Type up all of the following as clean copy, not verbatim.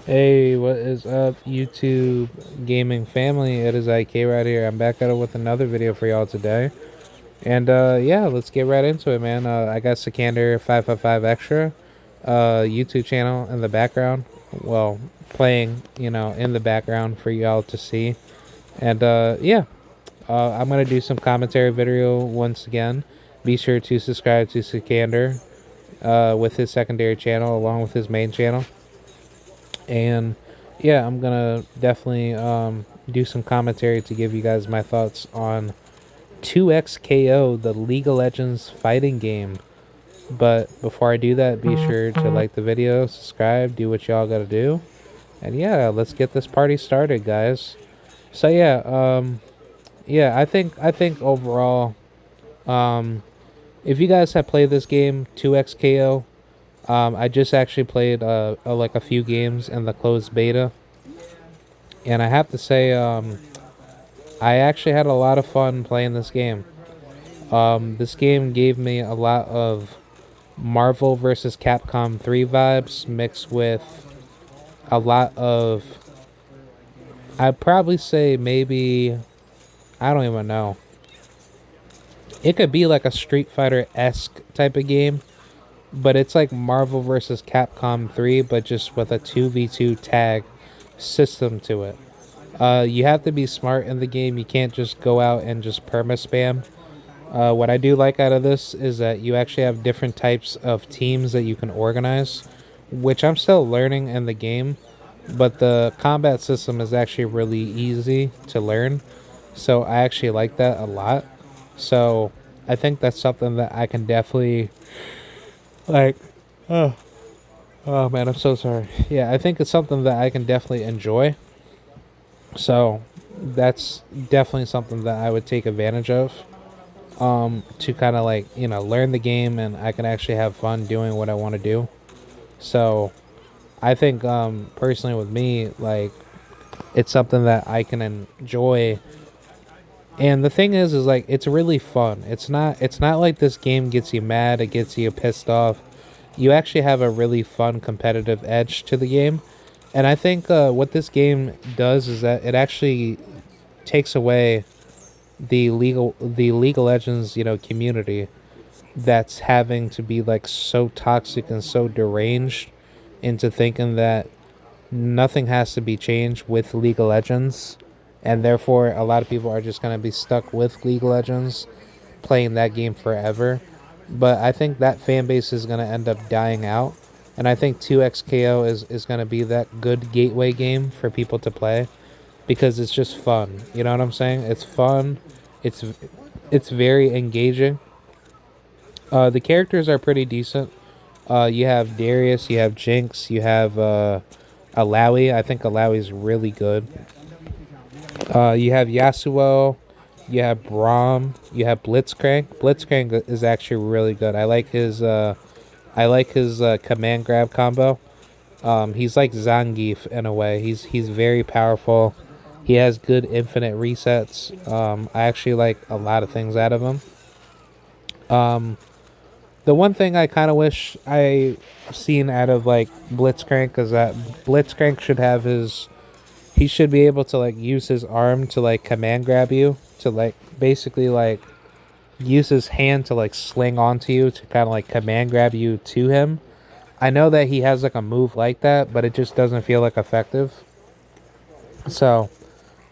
Hey, what is up, YouTube gaming family? It is IK right here. I'm back at it with another video for y'all today. And yeah, let's get right into it, man. I got Sikander 555 Extra YouTube channel in the background. Well, playing, in the background for y'all to see. And yeah, I'm gonna do some commentary video once again. Be sure to subscribe to Sikander with his secondary channel along with his main channel. And yeah, I'm gonna definitely do some commentary to give you guys my thoughts on 2XKO, the League of Legends fighting game. But before I do that, be sure to like the video, subscribe, do what y'all gotta do. And yeah, let's get this party started, guys. So yeah, I think overall, um if you guys have played this game, 2XKO, I just actually played like a few games in the closed beta, and I have to say, I actually had a lot of fun playing this game. This game gave me a lot of Marvel vs. Capcom 3 vibes mixed with a lot of, I'd probably say maybe, I don't even know. It could be like a Street Fighter-esque type of game, but it's like Marvel vs. Capcom 3, but just with a 2v2 tag system to it. You have to be smart in the game. You can't just go out and just perma spam. What I do like out of this is that you actually have different types of teams that you can organize, which I'm still learning in the game, but the combat system is actually really easy to learn. So I actually like that a lot. So I think that's something that I can definitely like. Oh, oh man, I'm so sorry. Yeah, I think it's something that I can definitely enjoy. So that's definitely something that I would take advantage of, to kind of like, learn the game, and I can actually have fun doing what I want to do. So I think personally with me, like, it's something that I can enjoy. And the thing is like, it's really fun. It's not like this game gets you mad, it gets you pissed off. You actually have a really fun competitive edge to the game. And I think what this game does is that it actually takes away the League of Legends, community that's having to be like so toxic and so deranged into thinking that nothing has to be changed with League of Legends, and therefore a lot of people are just going to be stuck with League of Legends, playing that game forever. But I think that fan base is going to end up dying out, and I think 2XKO is going to be that good gateway game for people to play, because it's just fun. You know what I'm saying? It's fun. It's it's very engaging. The characters are pretty decent. You have Darius, you have Jinx, you have Alawi. I think Alawi's really good. You have Yasuo, you have Braum, you have Blitzcrank. Blitzcrank is actually really good. I like his command grab combo. He's like Zangief in a way. He's very powerful. He has good infinite resets. I actually like a lot of things out of him. Um, the one thing I kind of wish I seen out of like Blitzcrank is that Blitzcrank should have his. He should be able to like use his arm to like command grab you, to like basically like use his hand to like sling onto you to kind of like command grab you to him. I know that he has like a move like that, but it just doesn't feel like effective. So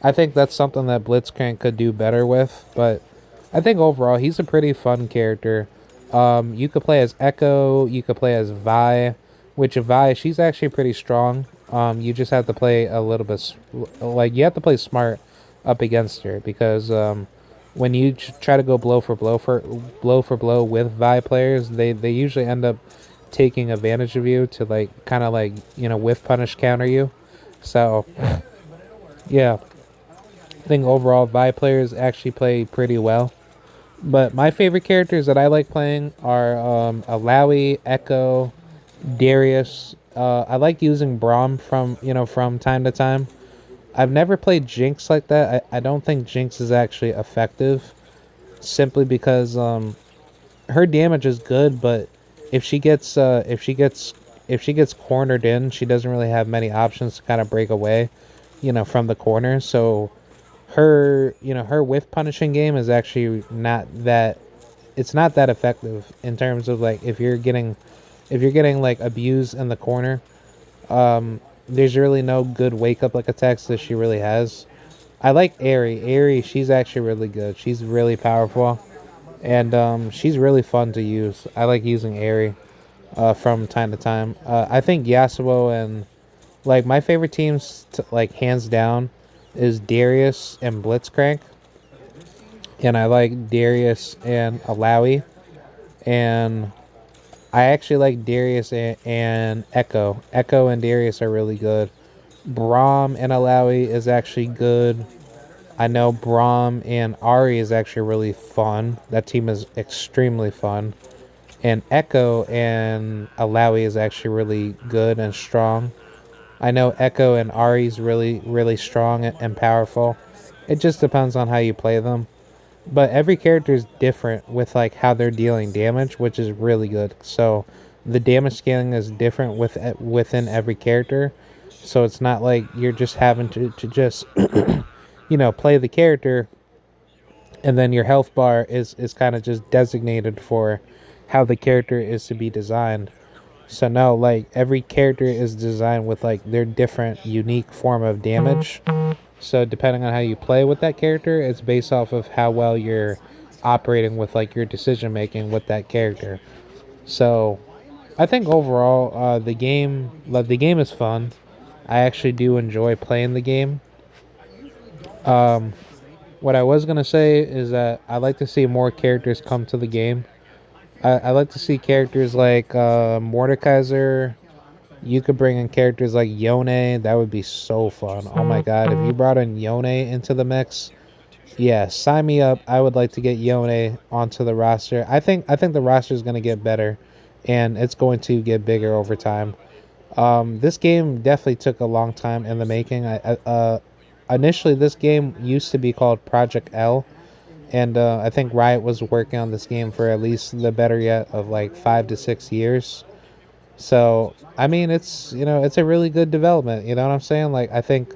I think that's something that Blitzcrank could do better with. But I think overall he's a pretty fun character. You could play as Echo, you could play as Vi, which Vi, she's actually pretty strong. You just have to play a little bit, like, you have to play smart up against her, because when you try to go blow for blow with Vi players, they usually end up taking advantage of you to like kind of like, whiff punish counter you. So yeah, I think overall Vi players actually play pretty well. But my favorite characters that I like playing are Alawi, Echo, Darius. I like using Braum from time to time. I've never played Jinx like that. I don't think Jinx is actually effective, simply because her damage is good, but if she gets gets cornered in, she doesn't really have many options to kind of break away, from the corner. So her whiff punishing game is actually not that it's not that effective in terms of like if you're getting like abused in the corner. There's really no good wake up like attacks that she really has. I like Airy. Airy, she's actually really good. She's really powerful, and she's really fun to use. I like using Airy from time to time. I think Yasuo and like my favorite teams, like hands down, is Darius and Blitzcrank, and I like Darius and Alawi, and I actually like Darius and Echo. Echo and Darius are really good. Braum and Alawi is actually good. I know Braum and Ari is actually really fun. That team is extremely fun. And Echo and Alawi is actually really good and strong. I know Echo and Ari is really, really strong and powerful. It just depends on how you play them. But every character is different with like how they're dealing damage, which is really good. So the damage scaling is different within every character. So it's not like you're just having to just play the character, and then your health bar is kind of just designated for how the character is to be designed. So no, like every character is designed with like their different unique form of damage. So depending on how you play with that character, it's based off of how well you're operating with like your decision making with that character. So I think overall, the game is fun. I actually do enjoy playing the game. What I was gonna say is that I like to see more characters come to the game. I like to see characters like Mordekaiser. You could bring in characters like Yone. That would be so fun. Oh my god, if you brought in Yone into the mix, yeah, sign me up. I would like to get Yone onto the roster. I think the roster is gonna get better, and it's going to get bigger over time. This game definitely took a long time in the making. Initially, this game used to be called Project L, and I think Riot was working on this game for at least the better yet of like 5 to 6 years. So I mean, it's a really good development. You know what I'm saying? Like I think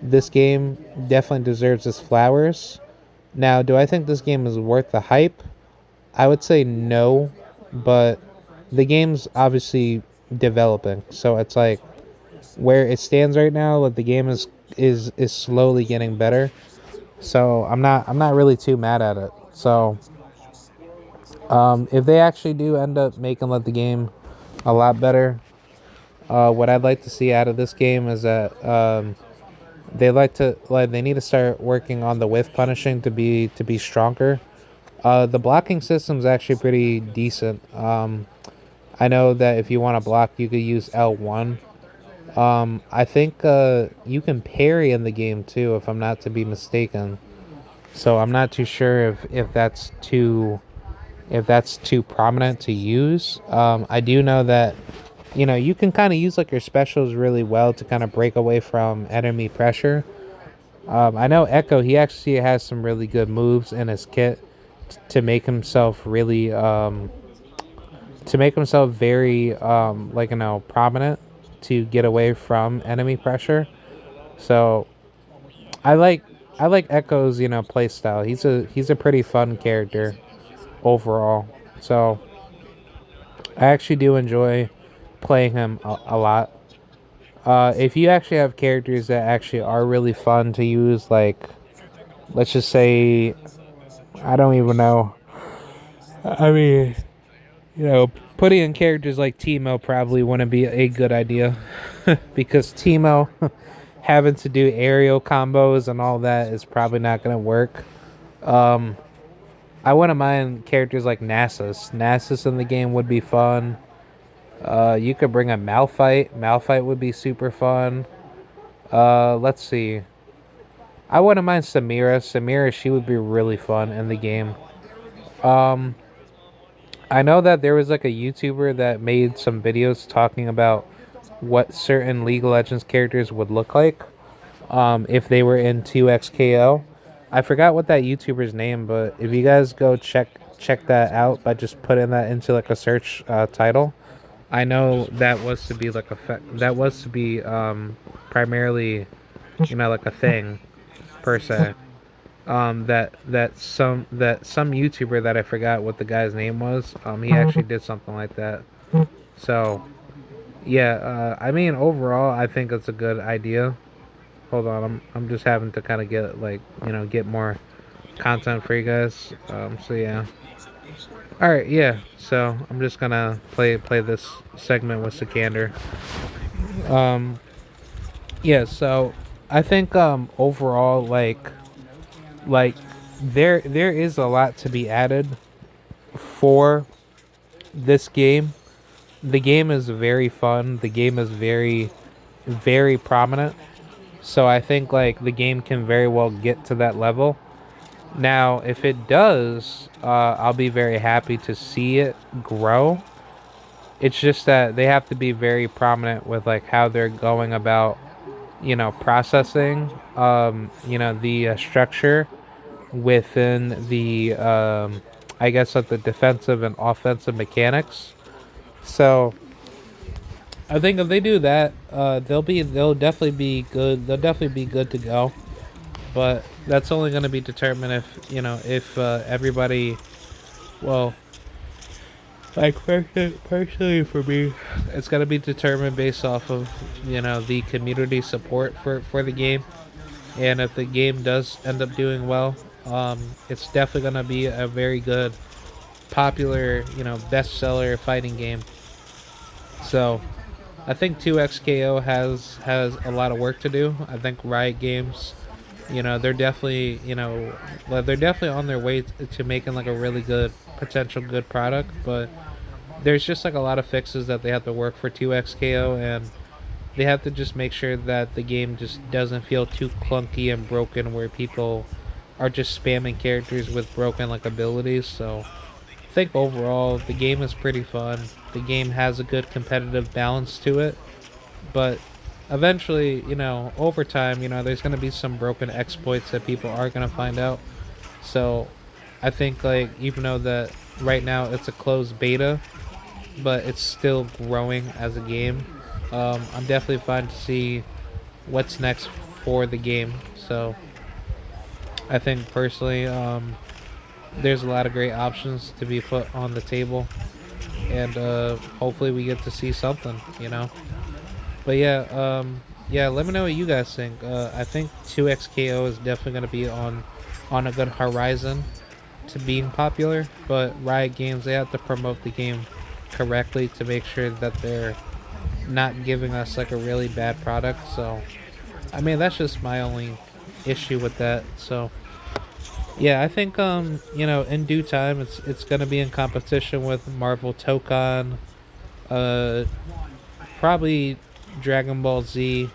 this game definitely deserves its flowers. Now, do I think this game is worth the hype? I would say no, but the game's obviously developing, so it's like where it stands right now. Like the game is slowly getting better. So I'm not really too mad at it. So if they actually do end up making like the game a lot better, what I'd like to see out of this game is that they need to start working on the whiff punishing to be stronger. The blocking system's actually pretty decent. I know that if you want to block, you could use L1. I think you can parry in the game too, if I'm not to be mistaken. So I'm not too sure if that's too prominent to use. I do know that you can kind of use like your specials really well to kind of break away from enemy pressure. I know Echo, he actually has some really good moves in his kit to make himself very like prominent to get away from enemy pressure. So I like I like Echo's play style. He's a pretty fun character overall. So I actually do enjoy playing him a lot. If you actually have characters that actually are really fun to use, like let's just say I don't even know. I mean, putting in characters like Teemo probably wouldn't be a good idea because Teemo having to do aerial combos and all that is probably not going to work. Um, I wouldn't mind characters like Nasus. Nasus in the game would be fun. You could bring a Malphite. Malphite would be super fun. Let's see. I wouldn't mind Samira. Samira, she would be really fun in the game. Um, I know that there was like a YouTuber that made some videos talking about what certain League of Legends characters would look like if they were in 2XKO. I forgot what that YouTuber's name, but if you guys go check that out by just putting that into like a search title, I know that was to be like that was to be primarily, like a thing per se. That some YouTuber that I forgot what the guy's name was. He actually did something like that. So yeah, I mean overall, I think it's a good idea. Hold on, I'm just having to kind of get like get more content for you guys. So yeah. All right, yeah. So I'm just gonna play this segment with Sikander. Um, yeah. So I think overall like there is a lot to be added for this game. The game is very fun. The game is very prominent. So I think like the game can very well get to that level. Now, if it does, I'll be very happy to see it grow. It's just that they have to be very prominent with like how they're going about, processing, the structure within the, I guess, like the defensive and offensive mechanics. So I think if they do that, they'll definitely be good. They'll definitely be good to go. But that's only going to be determined if everybody, well, like personally for me, it's gonna be determined based off of the community support for the game, and if the game does end up doing well, it's definitely gonna be a very good, popular, bestseller fighting game. So, I think 2XKO has a lot of work to do. I think Riot Games, they're definitely they're definitely on their way to making like a really good potential good product, but there's just like a lot of fixes that they have to work for 2XKO, and they have to just make sure that the game just doesn't feel too clunky and broken where people are just spamming characters with broken like abilities. So I think overall the game is pretty fun. The game has a good competitive balance to it, but eventually, over time, there's going to be some broken exploits that people are going to find out. So I think like even though that right now it's a closed beta, but it's still growing as a game. I'm definitely fine to see what's next for the game. So I think personally, there's a lot of great options to be put on the table, and hopefully we get to see something. But yeah. Let me know what you guys think. I think 2XKO is definitely going to be on a good horizon to being popular, but Riot Games, they have to promote the game correctly to make sure that they're not giving us like a really bad product. So I mean that's just my only issue with that. So yeah, I think in due time it's gonna be in competition with Marvel Tokon, uh probably Dragon Ball Z,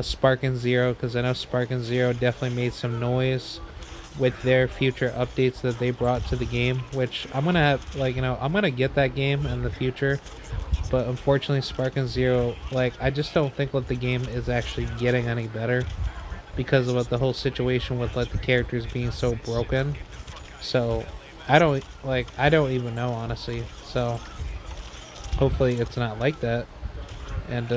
Sparking Zero, because I know Sparking Zero definitely made some noise with their future updates that they brought to the game, which I'm gonna have I'm gonna get that game in the future, but unfortunately Sparking Zero, like I just don't think that the game is actually getting any better because of what the whole situation with like the characters being so broken. So I don't even know honestly. So hopefully it's not like that, and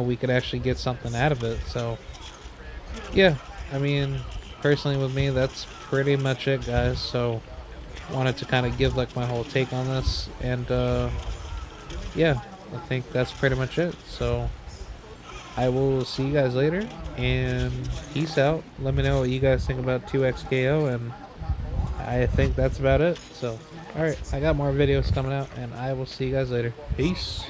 we could actually get something out of it. So yeah, I mean personally with me that's pretty much it, guys. So wanted to kind of give like my whole take on this, and yeah, I think that's pretty much it. So I will see you guys later, and peace out. Let me know what you guys think about 2XKO, and I think that's about it. So alright, I got more videos coming out, and I will see you guys later. Peace.